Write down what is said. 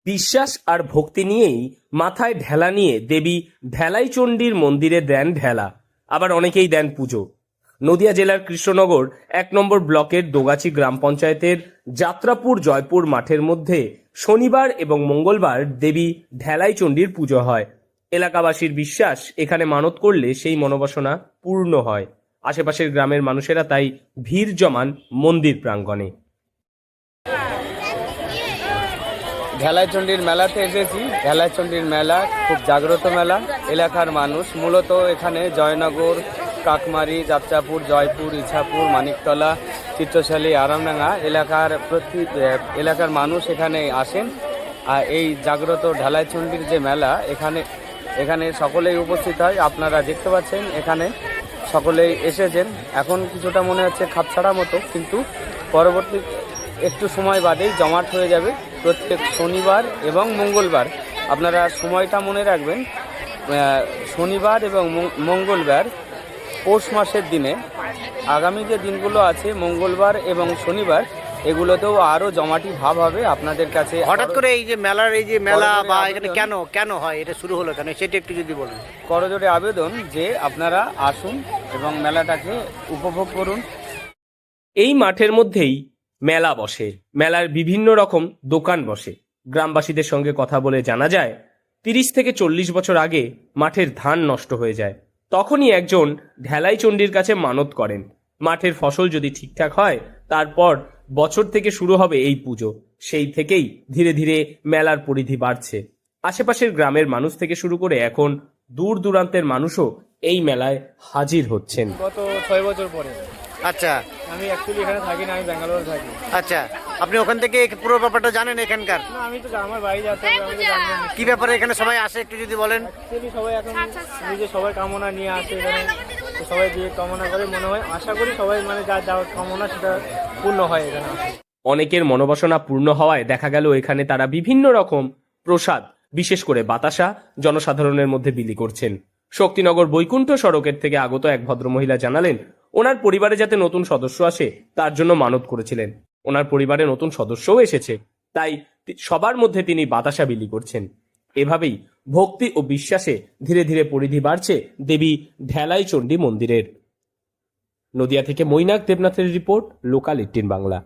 বিশ্বাস আর ভক্তি নিয়েই মাথায় ঢেলা নিয়ে দেবী ঢেলাই চণ্ডীর মন্দিরে দেন ঢেলা, আবার অনেকেই দেন পুজো। নদিয়া জেলার কৃষ্ণনগর ১ নম্বর ব্লকের দোগাছি গ্রাম পঞ্চায়েতের যাত্রাপুর জয়পুর মাঠের মধ্যে শনিবার এবং মঙ্গলবার দেবী ঢেলাই চণ্ডীর পুজো হয়। এলাকাবাসীর বিশ্বাস, এখানে মানত করলে সেই মনোবাসনা পূর্ণ হয়। আশেপাশের গ্রামের মানুষেরা তাই ভিড় জমান মন্দির প্রাঙ্গণে। ঢেলাই চণ্ডীর মেলাতে এসেছি। ঢেলাই চণ্ডীর মেলা খুব জাগ্রত মেলা। এলাকার মানুষ মূলত এখানে জয়নগর, কাকমারি, যাত্রাপুর, জয়পুর, ইছাপুর, মানিকতলা, চিত্রশালী, আরামডাঙ্গা এলাকার মানুষ এখানে আসেন। আর এই জাগ্রত ঢেলাই চণ্ডীর যে মেলা, এখানে সকলেই উপস্থিত হয়। আপনারা দেখতে পাচ্ছেন এখানে সকলেই এসেছেন। এখন কিছুটা মনে হচ্ছে খাপছাড়া মতো, কিন্তু পরবর্তী একটু সময় বাদেই জমাট হয়ে যাবে। প্রত্যেক শনিবার এবং মঙ্গলবার আপনারা সময়টা মনে রাখবেন, শনিবার এবং মঙ্গলবার পৌষ মাসের দিনে। আগামী যে দিনগুলো আছে মঙ্গলবার এবং শনিবার, এগুলোতেও আরও জমাটি ভাব হবে আপনাদের কাছে। হঠাৎ করে এই যে মেলা বা এখানে কেন হয়, এটা শুরু হলো কেন, সেটা একটু যদি বলুন। করজোড়ে আবেদন যে আপনারা আসুন এবং মেলাটাকে উপভোগ করুন। এই মাঠের মধ্যেই মেলা বসে, মেলার বিভিন্ন রকম দোকান বসে। গ্রামবাসীদের সঙ্গে কথা বলে জানা যায় ৩০ থেকে ৪০ বছর আগে মাঠের ধান নষ্ট হয়ে যায়। তখনই একজন ঢেলাই চণ্ডীর কাছে মানত করেন, মাঠের ফসল যদি ঠিকঠাক হয় তারপর বছর থেকে শুরু হবে এই পুজো। সেই থেকেই ধীরে ধীরে মেলার পরিধি বাড়ছে। আশেপাশের গ্রামের মানুষ থেকে শুরু করে এখন দূর দূরান্তের মানুষও এই মেলায় হাজির হচ্ছেন। গত ৬ বছর পরে। আচ্ছা, আমি অ্যাকচুয়ালি এখানে থাকি না, আমি ব্যাঙ্গালোরে থাকি। আচ্ছা, আপনি ওখান থেকে পুরো ব্যাপারটা জানেন এখানকার? না, আমি তো আমার বাড়ি যেতে হবে, আমি তো জানি না কি ব্যাপারে এখানে সবাই আসে একটু যদি বলেন। অ্যাকচুয়ালি সবাই এখন নিজে সবাই কামনা নিয়ে আসে এখানে, তো সবাই দিয়ে কামনা করে, মনে হয় আশা করি সবাই মানে যা কামনা সেটা পূর্ণ হয় এখানে। অনেকের মনোবাসনা পূর্ণ হওয়ায় দেখা গেল এখানে তারা বিভিন্ন রকম প্রসাদ, বিশেষ করে বাতাসা, জনসাধারণের মধ্যে বিলি করছেন। শক্তিনগর বৈকুণ্ঠ সড়কের থেকে আগত এক ভদ্রমহিলা জানালেন, ওনার পরিবারে যাতে নতুন সদস্য আসে তার জন্য মানত করেছিলেন। ওনার পরিবারে নতুন সদস্যও এসেছে, তাই সবার মধ্যে তিনি বাতাসা বিলি করছেন। এভাবেই ভক্তি ও বিশ্বাসে ধীরে ধীরে পরিধি বাড়ছে দেবী ঢেলাই চণ্ডী মন্দিরের। নদিয়া থেকে মৈনাক দেবনাথের রিপোর্ট, লোকাল 18 বাংলা।